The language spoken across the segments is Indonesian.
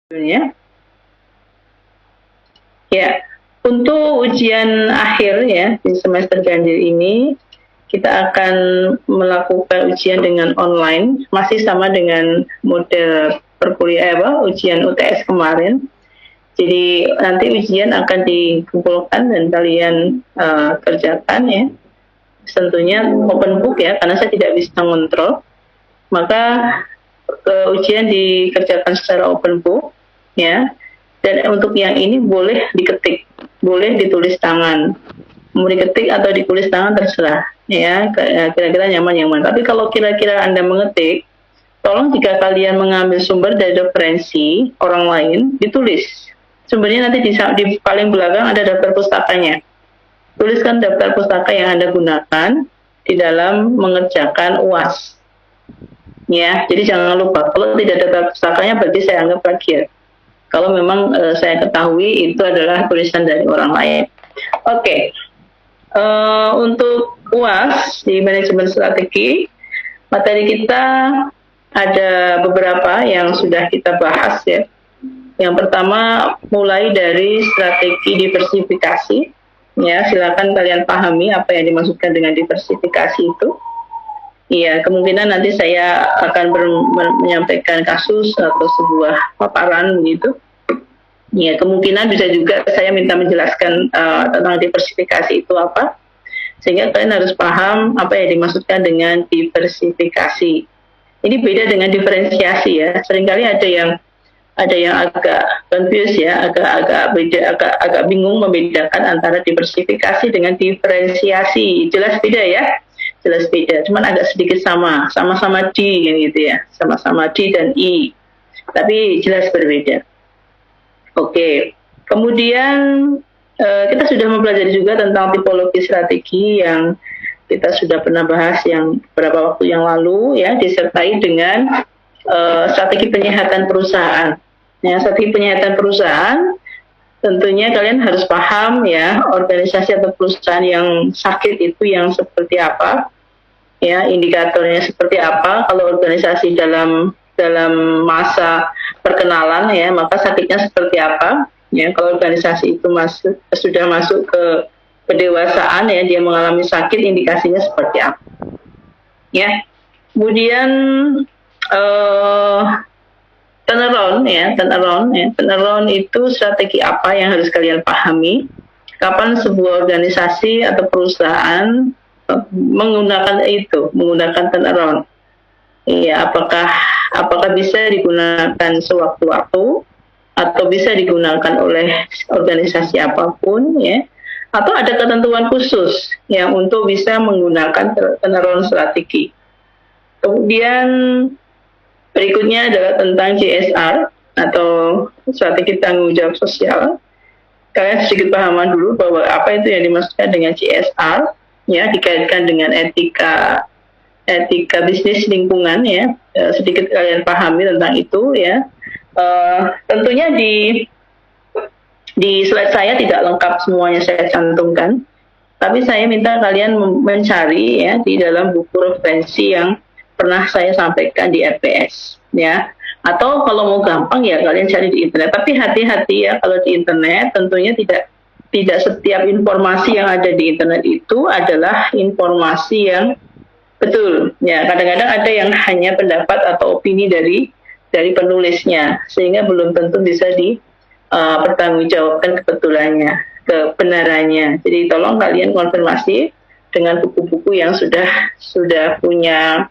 Ya. Ya, untuk ujian akhir ya di semester ganjil ini kita akan melakukan ujian dengan online, masih sama dengan model ujian UTS kemarin. Jadi nanti ujian akan dikumpulkan dan kalian kerjakan ya. Tentunya open book ya, karena saya tidak bisa mengontrol. Maka ujian dikerjakan secara open book ya. Dan untuk yang ini boleh diketik, boleh ditulis tangan. Mau diketik atau ditulis tangan terserah ya, kira-kira nyaman yang mana. Tapi kalau kira-kira Anda mengetik, tolong jika kalian mengambil sumber dari referensi orang lain, ditulis. Sumbernya nanti di paling belakang ada daftar pustakanya. Tuliskan daftar pustaka yang Anda gunakan di dalam mengerjakan UAS. Ya, jadi jangan lupa, kalau tidak ada daftar pustakanya berarti saya anggap plagiat. Kalau memang saya ketahui itu adalah tulisan dari orang lain. Oke. Untuk UAS di manajemen strategi, materi kita ada beberapa yang sudah kita bahas ya. Yang pertama mulai dari strategi diversifikasi. Ya, silakan kalian pahami apa yang dimaksudkan dengan diversifikasi itu. Iya, kemungkinan nanti saya akan menyampaikan kasus atau sebuah paparan gitu. Ya, kemungkinan bisa juga saya minta menjelaskan tentang diversifikasi itu apa, sehingga kalian harus paham apa yang dimaksudkan dengan diversifikasi. Ini beda dengan diferensiasi ya. Seringkali ada yang agak confused ya, agak bingung membedakan antara diversifikasi dengan diferensiasi. Jelas beda ya. Jelas beda, cuman agak sedikit sama-sama D gitu ya, sama-sama D dan I, tapi jelas berbeda. Oke, kemudian kita sudah mempelajari juga tentang tipologi strategi yang kita sudah pernah bahas yang beberapa waktu yang lalu ya, disertai dengan strategi penyehatan perusahaan. Ya, strategi penyehatan perusahaan tentunya kalian harus paham ya, organisasi atau perusahaan yang sakit itu yang seperti apa. Ya, indikatornya seperti apa. Kalau organisasi dalam masa perkenalan ya, maka sakitnya seperti apa ya. Kalau organisasi itu sudah masuk ke pendewasaan ya, dia mengalami sakit, indikasinya seperti apa ya. Kemudian turnaround itu strategi apa yang harus kalian pahami, kapan sebuah organisasi atau perusahaan menggunakan turnaround. Iya, apakah bisa digunakan sewaktu-waktu atau bisa digunakan oleh organisasi apapun ya, atau ada ketentuan khusus yang untuk bisa menggunakan turnaround strategi. Kemudian berikutnya adalah tentang CSR atau strategi tanggung jawab sosial. Kalian sedikit pahaman dulu bahwa apa itu yang dimaksudkan dengan CSR ya, dikaitkan dengan etika bisnis lingkungan ya, sedikit kalian pahami tentang itu ya. Tentunya di slide saya tidak lengkap semuanya saya cantumkan, tapi saya minta kalian mencari ya di dalam buku referensi yang pernah saya sampaikan di RPS ya, atau kalau mau gampang ya kalian cari di internet. Tapi hati-hati ya, kalau di internet tentunya tidak setiap informasi yang ada di internet itu adalah informasi yang betul ya. Kadang-kadang ada yang hanya pendapat atau opini dari penulisnya, sehingga belum tentu bisa dipertanggungjawabkan kebenarannya. Jadi tolong kalian konfirmasi dengan buku-buku yang sudah punya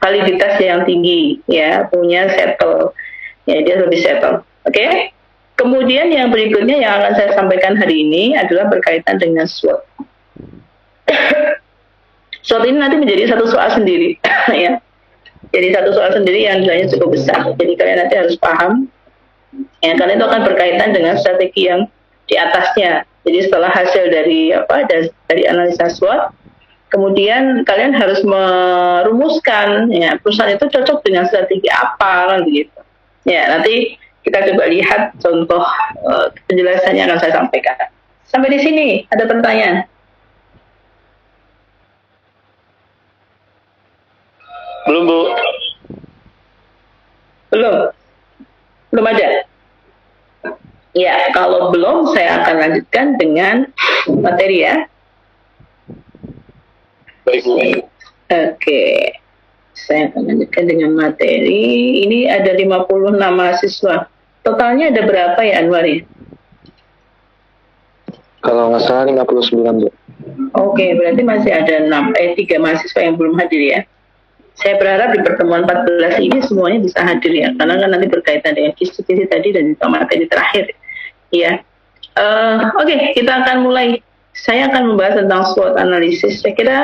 validitas yang tinggi ya, punya settle ya, dia lebih settle. Oke. Kemudian yang berikutnya yang akan saya sampaikan hari ini adalah berkaitan dengan SWOT. SWOT ini nanti menjadi satu soal sendiri ya. Jadi satu soal sendiri yang nilainya cukup besar. Jadi kalian nanti harus paham ya, karena itu akan berkaitan dengan strategi yang di atasnya. Jadi setelah hasil dari analisa SWOT, kemudian kalian harus merumuskan ya, perusahaan itu cocok dengan strategi apa kan begitu. Ya, nanti kita coba lihat contoh penjelasannya akan saya sampaikan. Sampai di sini ada pertanyaan? Belum, Bu. Belum ada? Ya, kalau belum saya akan lanjutkan dengan materi ya. Baik, Bu. Oke. Saya akan lanjutkan dengan materi. Ini ada 56 mahasiswa. Totalnya ada berapa ya, Anwar ya? Kalau nggak salah 59, Bu. Oke, berarti masih ada 3 mahasiswa yang belum hadir ya. Saya berharap di pertemuan 14 ini semuanya bisa hadir ya, karena kan nanti berkaitan dengan kisi-kisi tadi dan juga materi terakhir. Ya, Oke, kita akan mulai. Saya akan membahas tentang SWOT analisis. Saya kira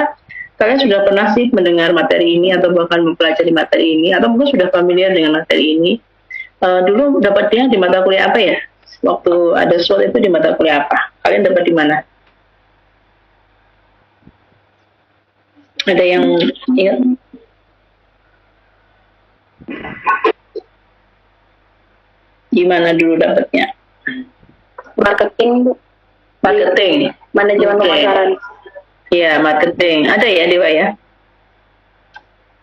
kalian sudah pernah sih mendengar materi ini atau bahkan mempelajari materi ini atau mungkin sudah familiar dengan materi ini. Dulu dapatnya di mata kuliah apa ya? Waktu ada SWOT itu di mata kuliah apa? Kalian dapat di mana? Ada yang ingat? Gimana dulu dapatnya? Marketing, Bu. Marketing. Manajemen pemasaran. Iya, marketing. Ada ya, Dewa ya?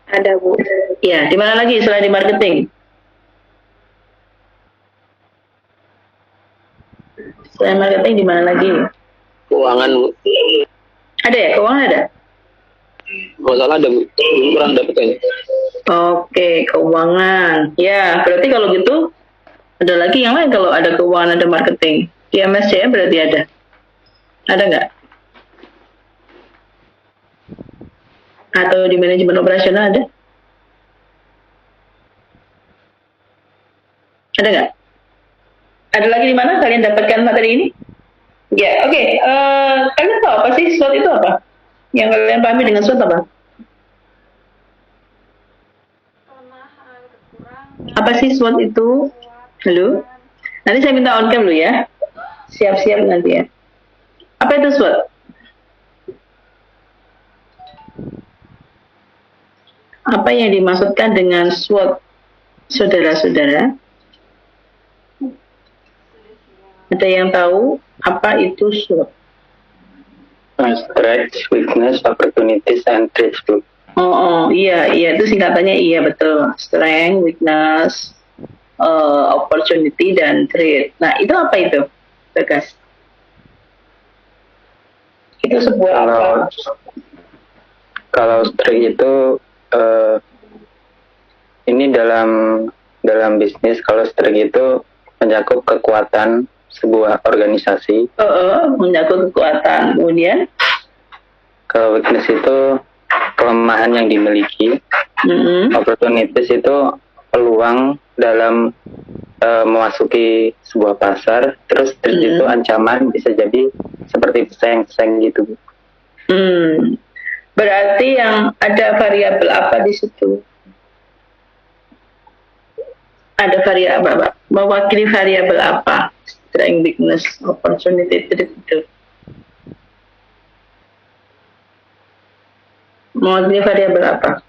Ada, Bu. Iya, di mana lagi selain di marketing? Selain marketing di mana lagi? Keuangan, Bu. Ada ya? Keuangan ada? Nggak salah ada, Bu. Belum pernah dapet ini. Oke, keuangan. Ya, berarti kalau gitu ada lagi yang lain kalau ada keuangan, ada marketing. Di MSCM berarti ada. Ada nggak? Atau di manajemen operasional ada? Ada nggak? Ada lagi di mana kalian dapatkan materi ini? Ya, oke. Kalian tahu apa sih SWOT itu apa? Yang kalian pahami dengan SWOT apa? Apa sih SWOT itu? Halo? Nanti saya minta on cam dulu ya. Siap-siap nanti ya. Apa itu SWOT? Apa yang dimaksudkan dengan SWOT, saudara-saudara? Ada yang tahu apa itu SWOT? Strengths, weakness, opportunities, and threats, Bu. Iya, itu singkatannya iya betul. Strength, weakness, opportunity, dan threat. Nah, itu apa itu, Bagas? Itu sebuah Kalau strength itu ini dalam bisnis. Kalau strength itu mencakup kekuatan sebuah organisasi. Mencakup kekuatan. Kemudian Kalau weakness itu kelemahan yang dimiliki. Opportunities itu peluang dalam memasuki sebuah pasar. Terus itu ancaman, bisa jadi seperti pesaing-pesaing gitu. Berarti yang ada variabel apa di situ? Ada variabel apa? Mewakili variabel apa? Strength, weakness, opportunity, itu. Mewakili variabel apa?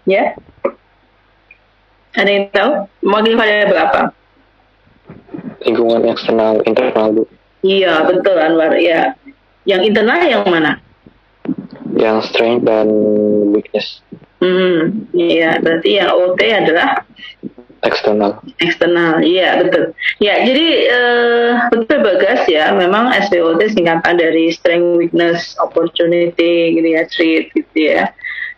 Ya? Ada yang tahu? Mewakili variabel apa? Lingkungan eksternal, internal, Bu. Iya, betul Anwar. Ya. Yang internal yang mana? Yang strength dan weakness. Iya, berarti yang OT adalah Eksternal. eksternal. Iya, betul. Ya, jadi betul Bagas ya, memang SWOT singkatan dari strength, weakness, opportunity gitu ya, threat gitu ya.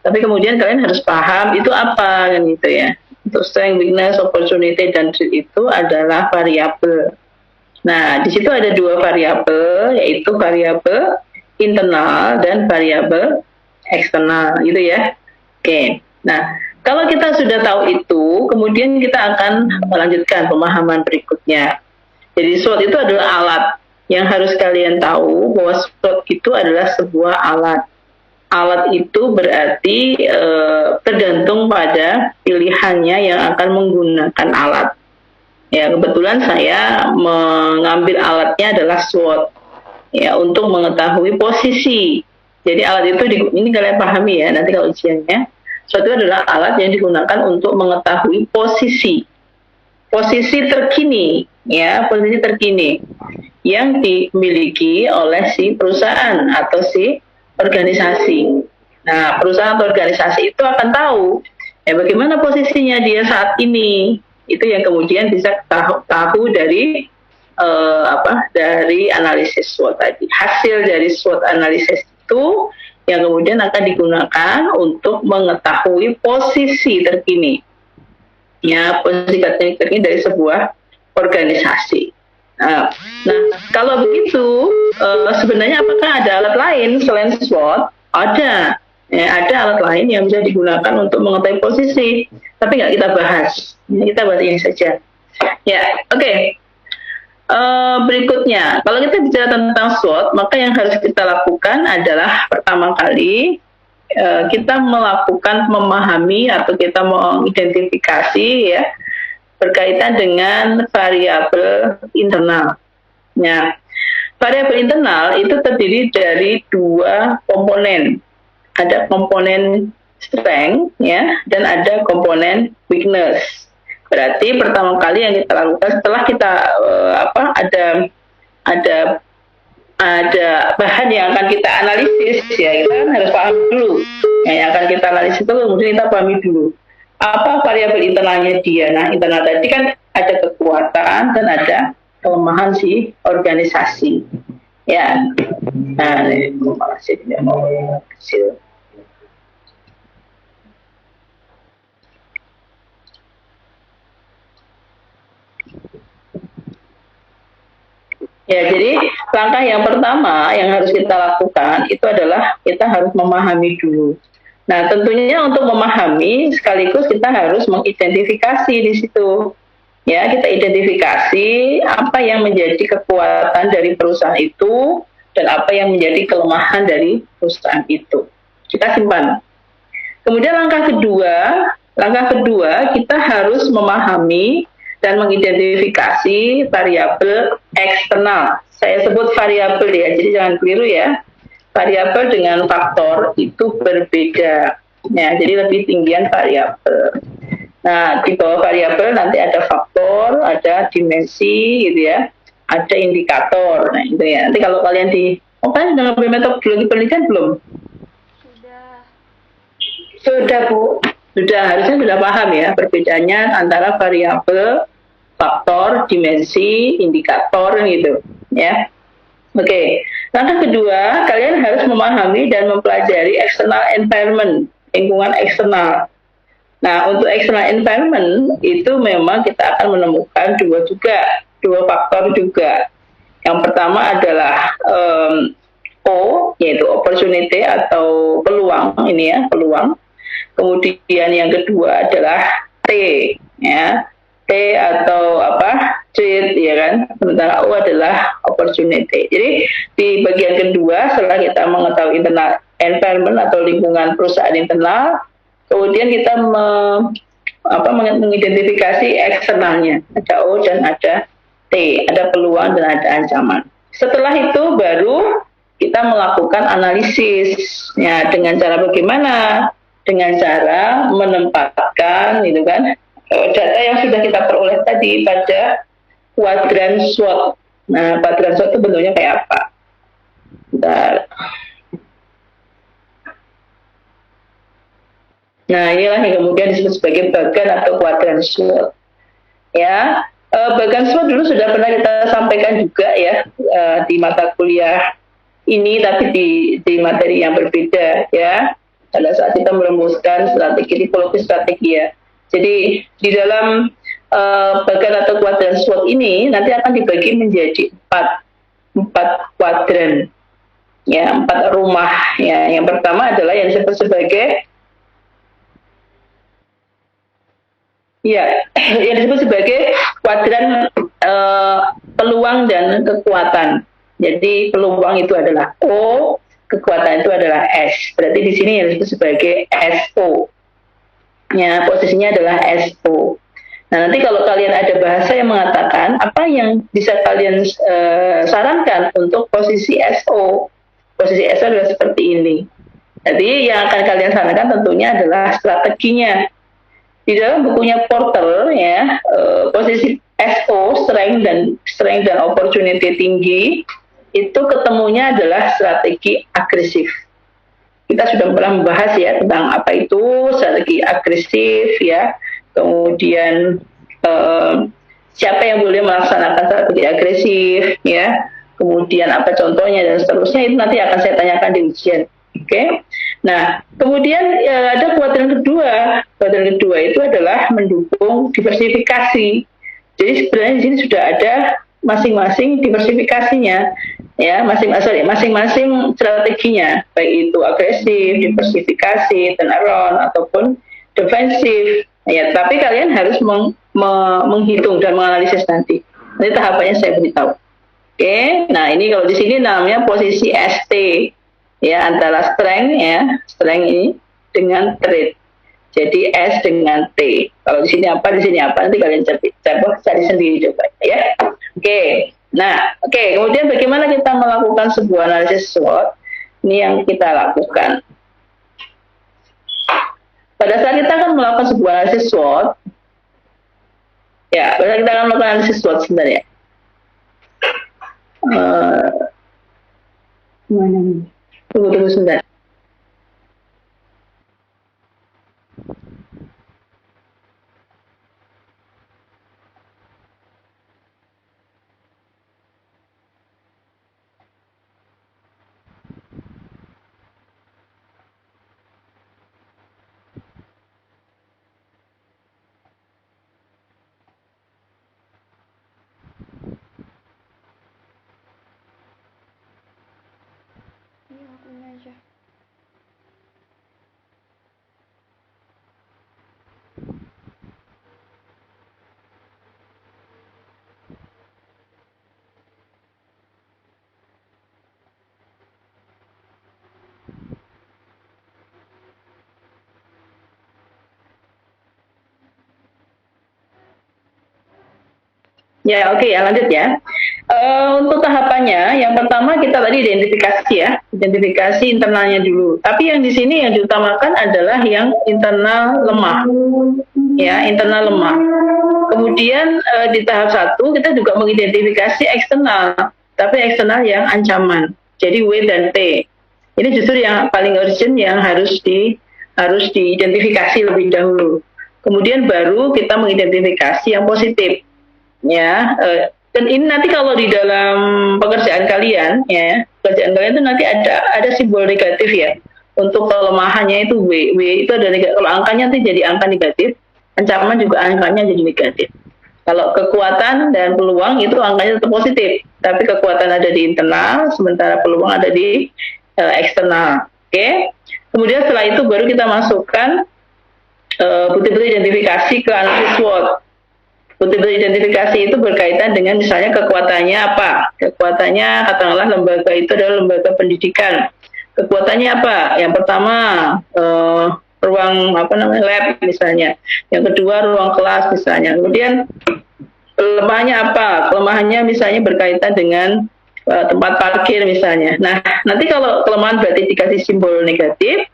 Tapi kemudian kalian harus paham itu apa kan gitu ya. Untuk strength, weakness, opportunity, dan threat itu adalah variabel. Nah, di situ ada 2 variabel, yaitu variabel internal dan variabel eksternal, gitu ya. Oke. Nah, kalau kita sudah tahu itu, kemudian kita akan melanjutkan pemahaman berikutnya. Jadi SWOT itu adalah alat yang harus kalian tahu bahwa SWOT itu adalah sebuah alat. Alat itu berarti tergantung pada pilihannya yang akan menggunakan alat. Ya, kebetulan saya mengambil alatnya adalah SWOT ya, untuk mengetahui posisi. Jadi alat itu ini kalian pahami ya, nanti kalau ujiannya. SWOT itu adalah alat yang digunakan untuk mengetahui posisi terkini ya, posisi terkini yang dimiliki oleh si perusahaan atau si organisasi. Nah, perusahaan atau organisasi itu akan tahu Bagaimana posisinya dia saat ini? Itu yang kemudian bisa tahu dari dari analisis SWOT tadi. Hasil dari SWOT analisis itu yang kemudian akan digunakan untuk mengetahui posisi terkini, posisi terkini dari sebuah organisasi. Nah, kalau begitu sebenarnya apakah ada alat lain selain SWOT? Ada. Ada alat lain yang bisa digunakan untuk mengetahui posisi, tapi nggak kita bahas. Kita bahas ini saja. Oke. Berikutnya, kalau kita bicara tentang SWOT, maka yang harus kita lakukan adalah pertama kali kita melakukan memahami atau kita mengidentifikasi berkaitan dengan variabel internal. Variabel internal itu terdiri dari dua komponen. Ada komponen strength dan ada komponen weakness. Berarti pertama kali yang kita lakukan setelah kita ada bahan yang akan kita analisis, kita kan harus paham dulu. Yang akan kita analisis itu kemudian kita pahami dulu apa variabel internalnya dia. Nah, internal tadi kan ada kekuatan dan ada kelemahan si organisasi. Nah, ini masih tidak mau kecil. Jadi langkah yang pertama yang harus kita lakukan itu adalah kita harus memahami dulu. Nah, tentunya untuk memahami sekaligus kita harus mengidentifikasi di situ. Kita identifikasi apa yang menjadi kekuatan dari perusahaan itu dan apa yang menjadi kelemahan dari perusahaan itu. Kita simpan. Kemudian langkah kedua kita harus memahami dan mengidentifikasi variabel eksternal. Saya sebut variabel jadi jangan keliru Variabel dengan faktor itu berbeda. Jadi lebih tinggian variabel. Nah, di bawah variabel nanti ada faktor, ada dimensi ada indikator. Nah, itu Nanti kalau kalian kalian sudah ngambil metodologi penelitian belum? Sudah, Bu. Harusnya sudah paham perbedaannya antara variabel, faktor, dimensi, indikator gitu Oke. Langkah kedua, kalian harus memahami dan mempelajari external environment, lingkungan eksternal. Nah, untuk external environment itu memang kita akan menemukan dua faktor juga. Yang pertama adalah O, yaitu opportunity atau peluang peluang. Kemudian yang kedua adalah T, T atau threat sementara O adalah opportunity. Jadi di bagian kedua setelah kita mengetahui internal environment atau lingkungan perusahaan internal, kemudian kita mengidentifikasi eksternalnya, ada O dan ada T, ada peluang dan ada ancaman. Setelah itu baru kita melakukan analisis dengan cara bagaimana? Dengan cara menempatkan data yang sudah kita peroleh tadi pada kuadran SWOT. Nah, kuadran SWOT itu bentuknya kayak apa? Nah, inilah yang kemudian disebut sebagai bagan atau kuadran SWOT. Bagan SWOT dulu sudah pernah kita sampaikan juga di mata kuliah ini, tapi di materi yang berbeda pada saat kita merumuskan tipologi strategi Jadi di dalam bagan atau kuadran SWOT ini nanti akan dibagi menjadi empat kuadran, 4 rumah. Yang pertama adalah yang disebut sebagai yang disebut sebagai kuadran peluang dan kekuatan. Jadi peluang itu adalah O, kekuatan itu adalah S. Berarti di sini yang disebut sebagai SO. Posisinya adalah SO. Nah, nanti kalau kalian ada bahasa yang mengatakan apa yang bisa kalian sarankan untuk posisi SO. Posisi SO adalah seperti ini. Jadi yang akan kalian sarankan tentunya adalah strateginya. Di dalam bukunya Porter posisi SO, strength dan opportunity tinggi, itu ketemunya adalah strategi agresif. kita sudah pernah membahas ya tentang apa itu strategi agresif ya, kemudian siapa yang boleh melaksanakan strategi agresif ya, kemudian apa contohnya dan seterusnya, itu nanti akan saya tanyakan di ujian. Oke. Nah, kemudian ada kuadran kedua. Kuadran kedua itu adalah mendukung diversifikasi. Jadi sebenarnya di sini sudah ada masing-masing diversifikasinya, ya, masing-masing strateginya, baik itu agresif, diversifikasi, turnaround ataupun defensif. Ya, tapi kalian harus menghitung dan menganalisis nanti. Nanti tahapannya saya beritahu. Oke, nah ini kalau di sini namanya posisi ST, ya, antara strength ya, strength ini dengan trade. Jadi S dengan T. Kalau di sini apa, nanti kalian cari sendiri coba ya. Oke. Nah, kemudian bagaimana kita melakukan sebuah analisis SWOT? Ini yang kita lakukan. Pada saat kita akan melakukan sebuah analisis SWOT, ya, pada saat kita akan melakukan analisis SWOT sebenarnya. Tunggu sebentar. Ya, oke, ya, lanjut ya. Untuk tahapannya, yang pertama kita tadi identifikasi ya, identifikasi internalnya dulu. Tapi yang di sini yang diutamakan adalah yang internal lemah, ya, internal lemah. Kemudian di tahap 1 kita juga mengidentifikasi eksternal, tapi eksternal yang ancaman. Jadi W dan T. Ini justru yang paling urgent yang harus diidentifikasi lebih dahulu. Kemudian baru kita mengidentifikasi yang positif. Ya, dan ini nanti kalau di dalam pekerjaan kalian itu nanti ada simbol negatif ya. Untuk kelemahannya itu W itu ada negatif. Kalau angkanya nanti jadi angka negatif, ancaman juga angkanya jadi negatif. Kalau kekuatan dan peluang itu angkanya tetap positif, tapi kekuatan ada di internal, sementara peluang ada di eksternal. Oke. Kemudian setelah itu baru kita masukkan butir-butir identifikasi ke analisis SWOT. Butir-butir identifikasi itu berkaitan dengan misalnya kekuatannya apa? Kekuatannya katakanlah lembaga itu adalah lembaga pendidikan. Kekuatannya apa? Yang pertama ruang lab misalnya. Yang kedua ruang kelas misalnya. Kemudian kelemahannya apa? Kelemahannya misalnya berkaitan dengan tempat parkir misalnya. Nah, nanti kalau kelemahan berarti dikasih simbol negatif,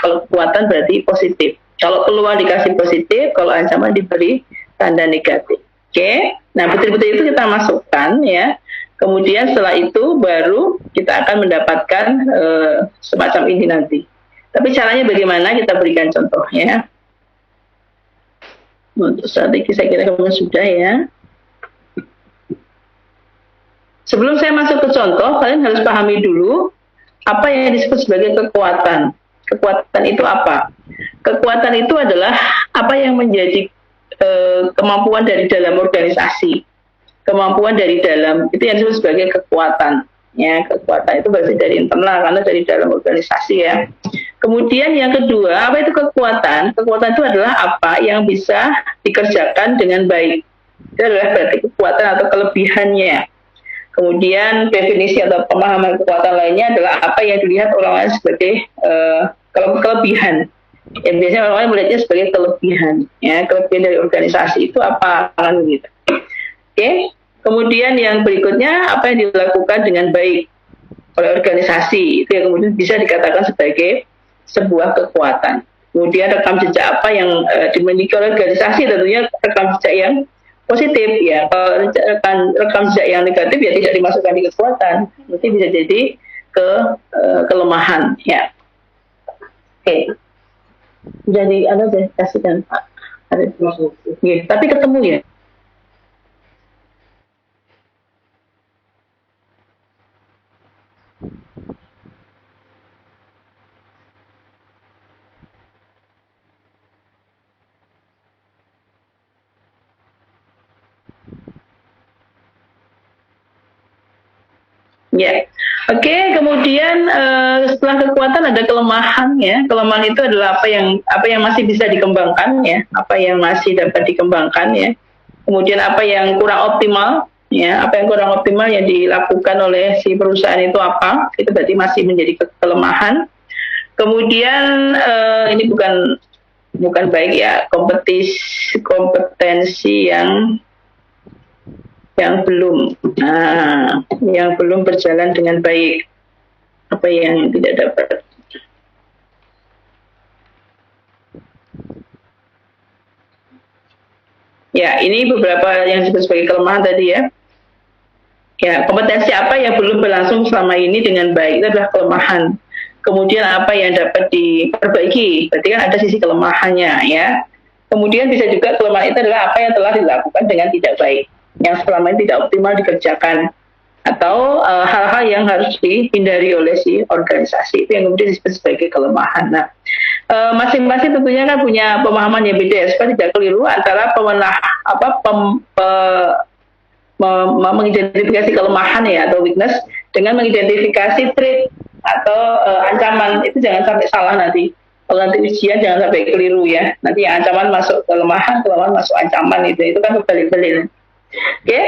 kalau kekuatan berarti positif. Kalau peluang dikasih positif, kalau ancaman diberi tanda negatif. Oke. Nah, butir-butir itu kita masukkan ya. Kemudian setelah itu baru kita akan mendapatkan semacam ini nanti. Tapi caranya bagaimana kita berikan contoh ya. Untuk strategi saya kira kamu sudah ya. Sebelum saya masuk ke contoh, kalian harus pahami dulu apa yang disebut sebagai kekuatan. Kekuatan itu apa? Kekuatan itu adalah apa yang menjadi kemampuan dari dalam organisasi, kemampuan dari dalam itu yang disebut sebagai kekuatan. Ya, kekuatan itu berasal dari internal karena dari dalam organisasi ya. Kemudian yang kedua, apa itu kekuatan? Kekuatan itu adalah apa yang bisa dikerjakan dengan baik. Itu adalah berarti kekuatan atau kelebihannya. Kemudian definisi atau pemahaman kekuatan lainnya adalah apa yang dilihat orang lain sebagai kelebihan. Yang biasanya orang-orang melihatnya sebagai kelebihan, ya, kelebihan dari organisasi itu apa kan gitu. Oke. Kemudian yang berikutnya apa yang dilakukan dengan baik oleh organisasi itu yang kemudian bisa dikatakan sebagai sebuah kekuatan. Kemudian rekam jejak apa yang dimiliki oleh organisasi, tentunya rekam jejak yang positif ya. Kalau rekam jejak yang negatif ya tidak dimasukkan di kekuatan, nanti bisa jadi kelemahan ya. Oke. Jadi ada deh kasihkan Pak. Ada. Iya, tapi ketemu ya. Ya, oke. Kemudian setelah kekuatan ada kelemahan ya. Kelemahan itu adalah apa yang masih bisa dikembangkan ya, apa yang masih dapat dikembangkan ya. Kemudian apa yang kurang optimal ya, apa yang kurang optimal yang dilakukan oleh si perusahaan itu apa? Itu berarti masih menjadi kelemahan. Kemudian ini bukan baik ya, kompetensi yang belum berjalan dengan baik, apa yang tidak dapat. Ya, ini beberapa yang disebut sebagai kelemahan tadi ya. Ya, kompetensi apa yang belum berlangsung selama ini dengan baik itu adalah kelemahan. Kemudian apa yang dapat diperbaiki, berarti kan ada sisi kelemahannya ya. Kemudian bisa juga kelemahan itu adalah apa yang telah dilakukan dengan tidak baik, yang selama ini tidak optimal dikerjakan, atau hal-hal yang harus dihindari oleh si organisasi, itu yang kemudian disebut sebagai kelemahan. Nah, masing-masing tentunya kan punya pemahaman yang beda ya, supaya tidak keliru antara mengidentifikasi kelemahan ya atau weakness dengan mengidentifikasi threat atau ancaman. Itu jangan sampai salah nanti. Kalau nanti ujian jangan sampai keliru ya. Nanti ancaman masuk kelemahan masuk ancaman, itu kan berbalik-balik. Oke.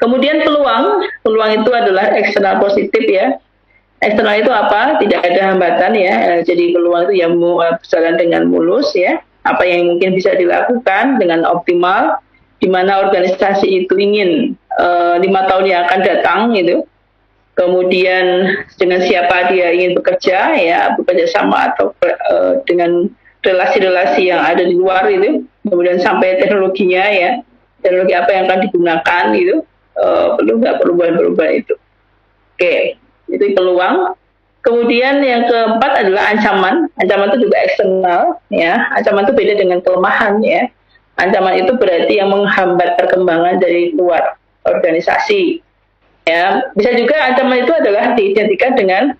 Kemudian peluang itu adalah eksternal positif ya. Eksternal itu apa? Tidak ada hambatan ya. Jadi peluang itu yang berjalan dengan mulus ya. Apa yang mungkin bisa dilakukan dengan optimal, di mana organisasi itu ingin 5 tahun yang akan datang gitu. Kemudian dengan siapa dia ingin bekerja ya, bekerja sama atau dengan relasi-relasi yang ada di luar itu. Kemudian sampai teknologinya ya, teknologi apa yang akan digunakan gitu. Perlu nggak perubahan-perubahan itu. Oke, itu peluang. Kemudian yang keempat adalah ancaman. Ancaman itu juga eksternal ya. Ancaman itu beda dengan kelemahan ya. Ancaman itu berarti yang menghambat perkembangan dari luar organisasi. Ya, bisa juga ancaman itu adalah diidentikan dengan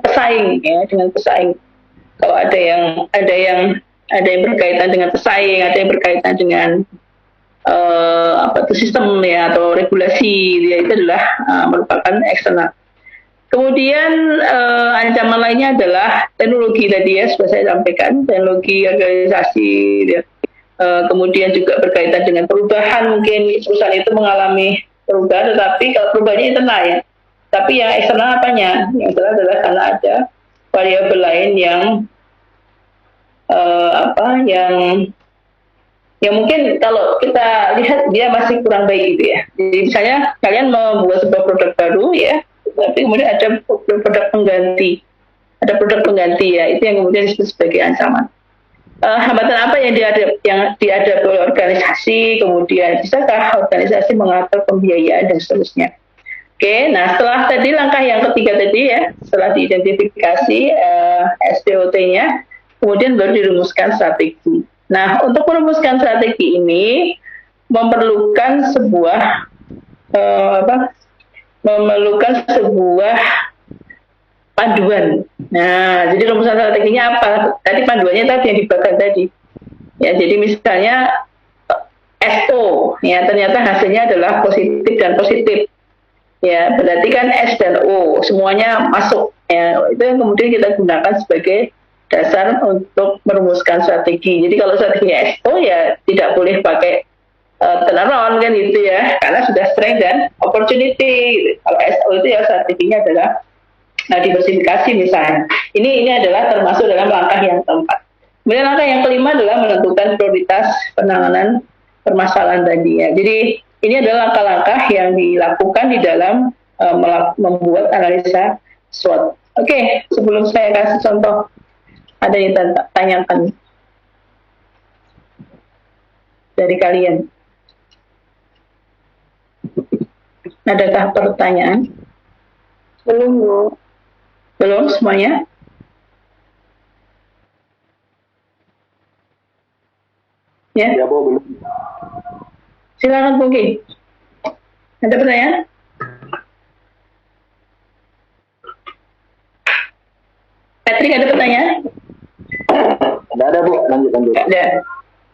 pesaing ya, dengan pesaing. Kalau ada yang berkaitan dengan pesaing, ada yang berkaitan dengan sistem ya atau regulasi ya, itu adalah merupakan eksternal. Kemudian ancaman lainnya adalah teknologi tadi ya, sudah saya sampaikan, teknologi organisasi ya. Kemudian juga berkaitan dengan perubahan, mungkin perusahaan itu mengalami perubahan, tetapi kalau perubahannya internal ya. Tapi yang eksternal apanya? Yang eksternal adalah karena ada variabel lain yang mungkin kalau kita lihat dia masih kurang baik gitu ya. Jadi misalnya kalian membuat sebuah produk baru ya, tapi kemudian ada produk pengganti, ya, itu yang kemudian disebut sebagai ancaman. Hambatan apa yang dihadapi oleh organisasi, kemudian bisakah organisasi mengatur pembiayaan dan seterusnya. Oke, nah setelah tadi langkah yang ketiga tadi ya, setelah diidentifikasi SDOT-nya, kemudian baru dirumuskan strategi. Nah, untuk merumuskan strategi ini memerlukan sebuah panduan. Nah, jadi rumusan strateginya apa? Tadi panduannya tadi yang dibakar tadi. Ya, jadi misalnya SO, ya ternyata hasilnya adalah positif dan positif. Ya, berarti kan S dan O semuanya masuk. Ya, itu yang kemudian kita gunakan sebagai dasar untuk merumuskan strategi. Jadi kalau strateginya SO ya tidak boleh pakai turnaround kan gitu ya, karena sudah strength dan opportunity. Kalau SO itu ya strateginya adalah diversifikasi misalnya. Ini adalah termasuk dalam langkah yang keempat. Kemudian langkah yang kelima adalah menentukan prioritas penanganan permasalahan tadi ya. Jadi ini adalah langkah-langkah yang dilakukan di dalam membuat analisa SWOT. Oke, sebelum saya kasih contoh, ada yang tanyakan dari kalian? Adakah pertanyaan? Belum, Bu. Belum semuanya? Ya, Ya, Bu, belum. silakan mungkin. Ada pertanyaan? Patrick, ada pertanyaan? Ada, Bu. Lanjut. Nggak ada.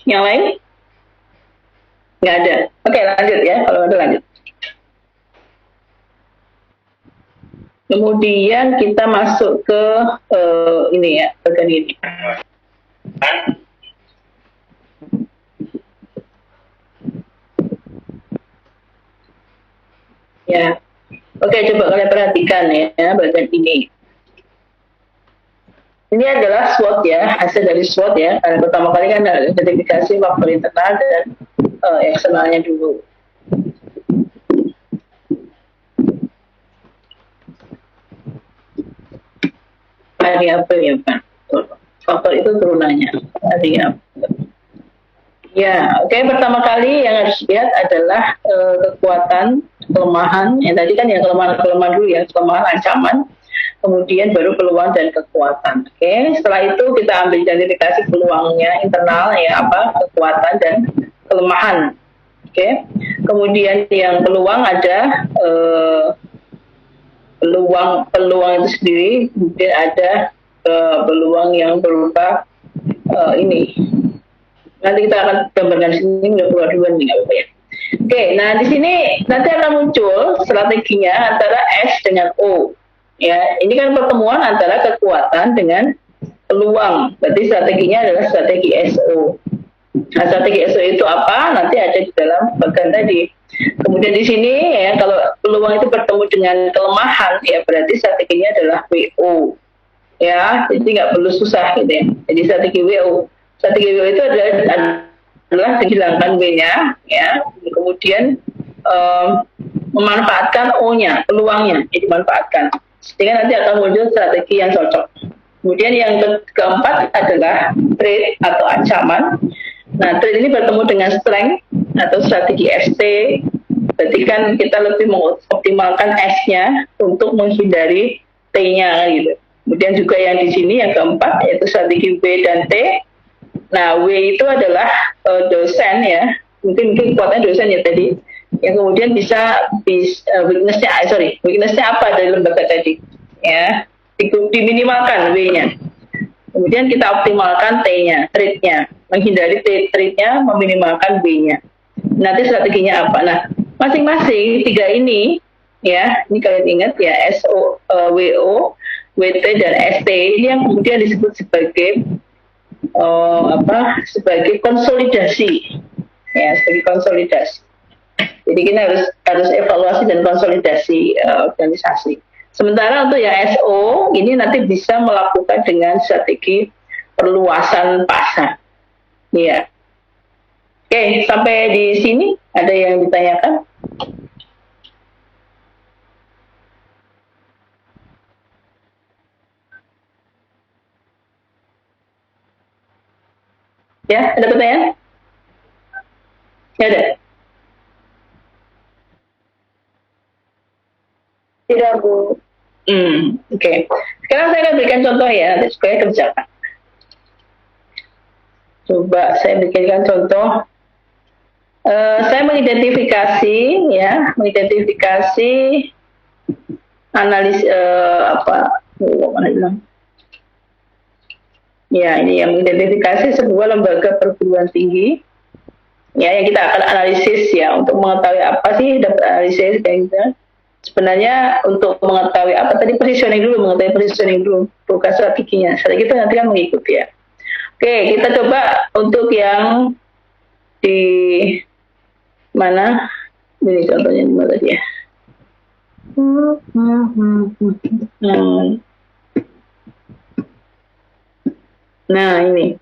Yang lain? Nggak ada. Oke, lanjut ya. Kalau ada lanjut. Kemudian kita masuk ke ini ya, bagian ini. Ya, oke, coba kalian perhatikan ya bagian ini. Ini adalah SWOT ya, hasil dari SWOT ya. Karena pertama kali kan ada identifikasi faktor internal dan eksternalnya dulu. Variabel ya Pak. Faktor itu turunannya. Variabel. Ya, oke. Pertama kali yang harus lihat adalah kekuatan, kelemahan. Yang tadi kan yang kelemahan dulu ya, kelemahan, ancaman. Kemudian baru peluang dan kekuatan. Oke, setelah itu kita ambil identifikasi peluangnya internal ya, kekuatan dan kelemahan. Oke, kemudian yang peluang ada peluang itu sendiri, kemudian ada peluang yang berupa ini. Nanti kita akan gambarkan sini udah keluar duluan nih, nggak apa-apa ya. Oke, nah di sini nanti akan muncul strateginya antara S dengan O. Ya, ini kan pertemuan antara kekuatan dengan peluang. Berarti strateginya adalah strategi SO. Nah, strategi SO itu apa? Nanti ada di dalam bagian tadi. Kemudian di sini ya, kalau peluang itu bertemu dengan kelemahan, ya berarti strateginya adalah WO. Ya, jadi nggak perlu susah gitu ya. Jadi strategi WO. Strategi WO itu adalah menghilangkan W-nya, ya. Kemudian memanfaatkan O-nya, peluangnya, jadi dimanfaatkan. Sehingga nanti akan muncul strategi yang cocok. Kemudian yang keempat adalah trait atau ancaman. Nah, trait ini bertemu dengan strength atau strategi ST. Berarti kan kita lebih mengoptimalkan S-nya untuk menghindari T-nya gitu. Kemudian juga yang di sini yang keempat yaitu strategi W dan T. Nah, W itu adalah dosen ya. Mungkin kuatnya dosen ya tadi. Yang kemudian bisa weakness-nya apa dari lembaga tadi ya, diminimalkan W-nya, kemudian kita optimalkan T-nya, trait-nya, menghindari trait-nya, meminimalkan W-nya. Nanti strateginya apa? Nah, masing-masing tiga ini ya, ini kalian ingat ya, SO, WO, WT dan ST ini yang kemudian disebut sebagai sebagai konsolidasi ya, sebagai konsolidasi. Jadi kita harus evaluasi dan konsolidasi organisasi. Sementara untuk yang SO ini nanti bisa melakukan dengan strategi perluasan pasar. Iya. Oke, sampai di sini ada yang ditanyakan? Ya, ada pertanyaan? Ya ada. Tidak, Bu. Oke. Sekarang saya akan berikan contoh ya, nanti supaya kerjakan. Coba saya bikinkan contoh. Saya mengidentifikasi analis mana bilang? Ya, ini yang mengidentifikasi sebuah lembaga perguruan tinggi. Ya, yang kita akan analisis ya untuk mengetahui apa sih dapat analisis kayak gitu. Sebenarnya untuk mengetahui apa tadi mengetahui positioning dulu, bukan strateginya. Strategi itu nanti kan mengikuti ya. Oke, kita coba untuk yang di mana? Ini contohnya di mana tadi ya? Nah, ini.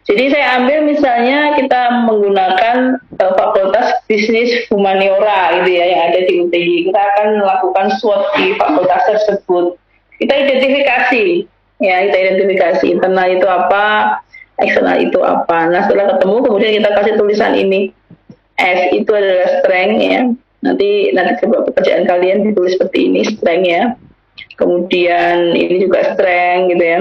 Jadi saya ambil misalnya kita menggunakan Fakultas Bisnis Humaniora gitu ya yang ada di UTI. Kita akan melakukan SWOT di fakultas tersebut. Kita identifikasi internal itu apa, eksternal itu apa. Nah, setelah ketemu kemudian kita kasih tulisan ini. S itu adalah strength ya. Nanti coba pekerjaan kalian ditulis seperti ini strength ya. kemudian ini juga strength gitu ya.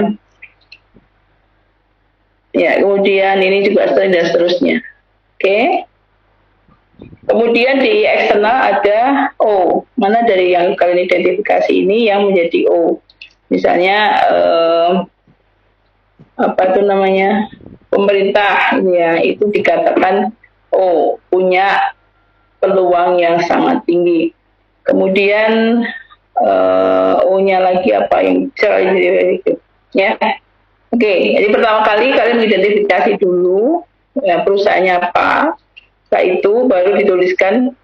Ya, kemudian ini juga strength dan seterusnya. Oke. Kemudian di eksternal ada O. Mana dari yang kalian identifikasi ini yang menjadi O? Misalnya apa itu namanya, pemerintah ya, itu dikatakan punya peluang yang sangat tinggi. Kemudian O-nya lagi apa yang bisa itu ya. Oke, jadi pertama kali kalian identifikasi dulu ya, perusahaannya apa. Setelah itu baru dituliskan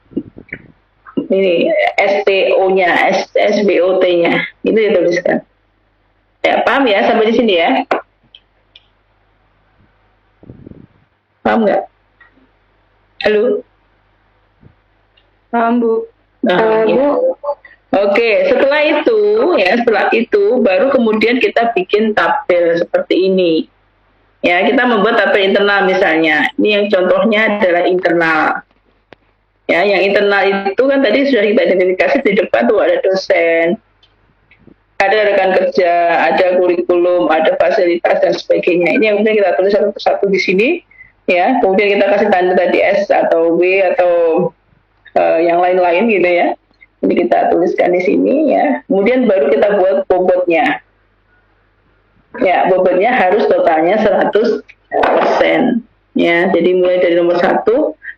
ini STO-nya, SBOT-nya itu dituliskan. Ya, paham ya sampai di sini ya? Paham nggak? Halo? Paham, Bu. Nah, ya. Oke, setelah itu baru kemudian kita bikin tabel seperti ini. Ya, kita membuat tabel internal misalnya. Ini yang contohnya adalah internal. Ya, yang internal itu kan tadi sudah kita identifikasi, di depan tuh ada dosen, ada rekan kerja, ada kurikulum, ada fasilitas dan sebagainya. Ini yang kemudian kita tulis satu persatu di sini. Ya, kemudian kita kasih tanda tadi S atau W atau yang lain-lain gitu ya. Ini kita tuliskan di sini ya. Kemudian baru kita buat bobotnya. Ya, bobotnya harus totalnya 100%. Ya, jadi mulai dari nomor 1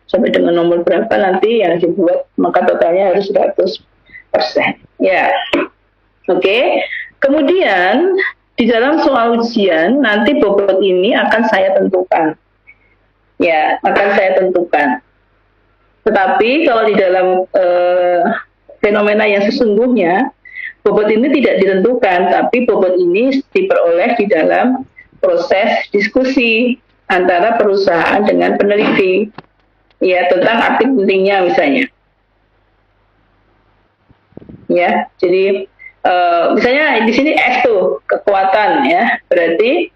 sampai dengan nomor berapa nanti yang dibuat, maka totalnya harus 100%. Ya. Oke. Kemudian di dalam soal ujian nanti bobot ini akan saya tentukan. Ya, akan saya tentukan. Tetapi kalau di dalam fenomena yang sesungguhnya, bobot ini tidak ditentukan, tapi bobot ini diperoleh di dalam proses diskusi antara perusahaan dengan peneliti, ya, tentang arti pentingnya misalnya. Ya, jadi misalnya di sini S tuh kekuatan ya, berarti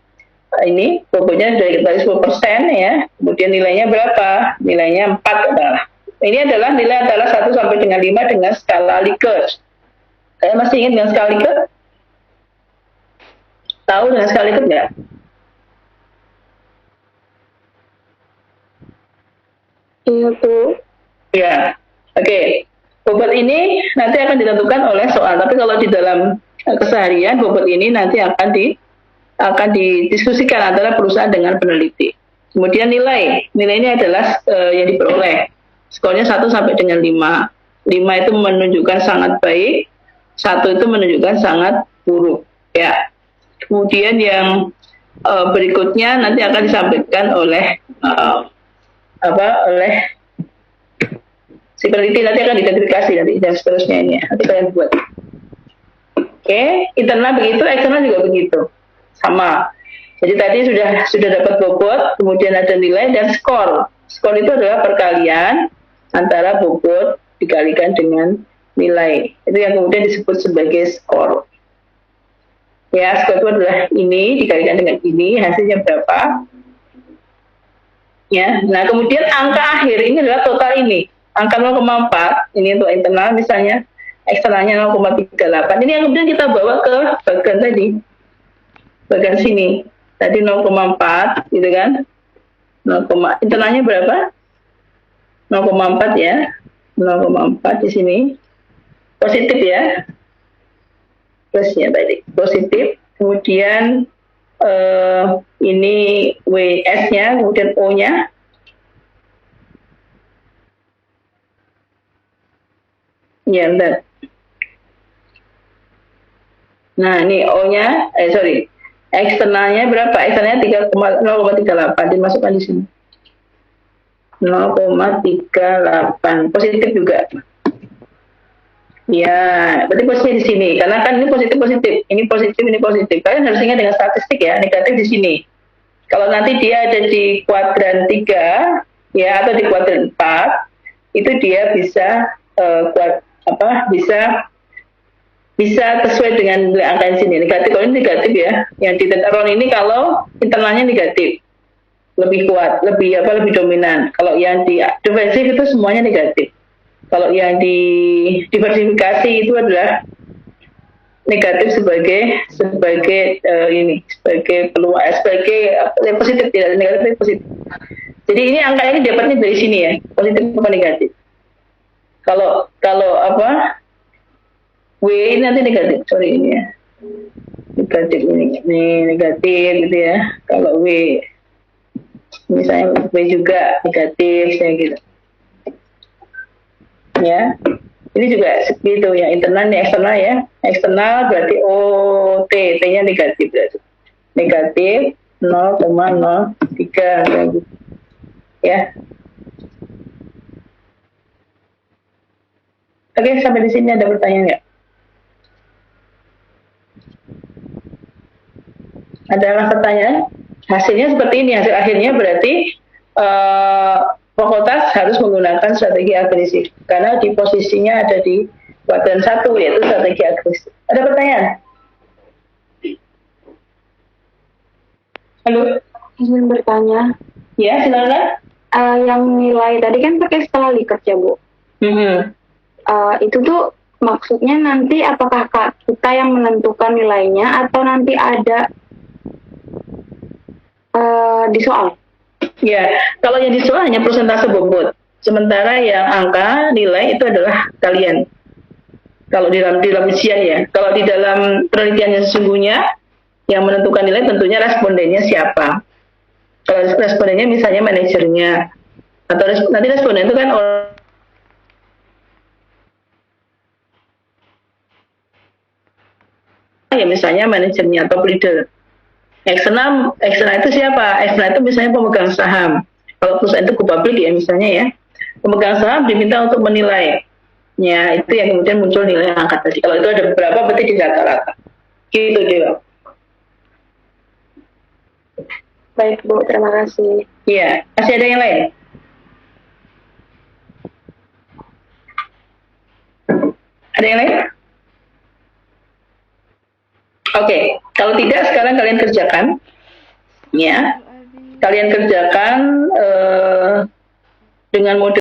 ini bobotnya dari kita 10% ya, kemudian nilainya berapa? Nilainya 4 adalah. Ini adalah nilai adalah 1 sampai dengan 5 dengan skala Likert. Kalian masih ingat dengan skala Likert? Tahu dengan skala Likert nggak? Iya, Bu. Ya, oke. Bobot ini nanti akan ditentukan oleh soal. Tapi kalau di dalam keseharian, bobot ini nanti akan didiskusikan antara perusahaan dengan peneliti. Kemudian nilainya adalah yang diperoleh. Skornya 1 sampai dengan 5. 5 itu menunjukkan sangat baik, 1 itu menunjukkan sangat buruk. Ya. Kemudian yang berikutnya nanti akan disampaikan oleh oleh si peneliti, nanti akan diidentifikasi nanti dan seterusnya ini. Nanti kalian buat. Oke, internal begitu, eksternal juga begitu. Sama. Jadi tadi sudah dapat bobot, kemudian ada nilai dan skor. Skor itu adalah perkalian antara bobot dikalikan dengan nilai. Itu yang kemudian disebut sebagai skor. Ya, skor itu adalah ini dikalikan dengan ini, hasilnya berapa. Ya, nah kemudian angka akhir ini adalah total ini. Angka 0,4, ini untuk internal misalnya, eksternalnya 0,38. Ini yang kemudian kita bawa ke bagian tadi. Bagian sini. Tadi 0,4 gitu kan. Internalnya berapa? 0,4 ya, 0,4 di sini, positif ya, plusnya tadi, positif, kemudian ini WS-nya, kemudian O-nya, ya bentar. Nah ini O-nya, eksternalnya berapa? Eksternalnya 0,38, dimasukkan di sini. 0,38 positif juga. Ya, berarti positif di sini. Karena kan ini positif, ini positif. Kalian harus ingat dengan statistik ya, negatif di sini. Kalau nanti dia ada di kuadran 3, ya, atau di kuadran 4, itu dia bisa bisa sesuai dengan nilai angka di sini. Negatif, kalau ini negatif ya. Yang di teteron ini kalau internalnya negatif, lebih kuat, lebih dominan. Kalau yang di defensif itu semuanya negatif. Kalau yang di diversifikasi itu adalah negatif sebagai peluang, sebagai yang positif, tidak negatif tapi positif. Jadi ini angka ini dapatnya dari sini ya, positif apa negatif. Kalau apa W ini nanti negatif, sorry ini ya, negatif ini negatif gitu ya. Kalau W misalnya W juga negatif saya gitu ya. Ini juga segitu ya, internal ya, eksternal ya. Eksternal berarti T-nya negatif berarti. Negatif 0,03 gitu. Ya. Oke, sampai di sini ada pertanyaan nggak? Ada pertanyaan? Hasilnya seperti ini, hasil akhirnya berarti Fakultas harus menggunakan strategi agresif karena di posisinya ada di kuadran 1 yaitu strategi agresif. Ada pertanyaan? Halo? Izin bertanya. Ya, silakan. Yang nilai tadi kan pakai skala Likert ya, Bu? Itu tuh maksudnya nanti apakah kita yang menentukan nilainya atau nanti ada di soal? Ya, kalau yang di soal hanya persentase bobot. Sementara yang angka nilai itu adalah kalian. Kalau di dalam ujian ya. Kalau di dalam penelitian yang sesungguhnya yang menentukan nilai tentunya respondennya siapa. Kalau respondennya misalnya manajernya atau nanti responden itu kan orang ya misalnya manajernya atau leader. Eksternal itu siapa? Eksternal itu misalnya pemegang saham. Kalau perusahaan itu go public ya misalnya ya, pemegang saham diminta untuk menilai. Ya itu yang kemudian muncul nilai angka tadi. Kalau itu ada beberapa berarti di rata-rata. Gitu dia. Baik Bu, terima kasih. Iya, masih ada yang lain? Ada yang lain? Oke, kalau tidak sekarang kalian kerjakan, ya, kalian kerjakan dengan model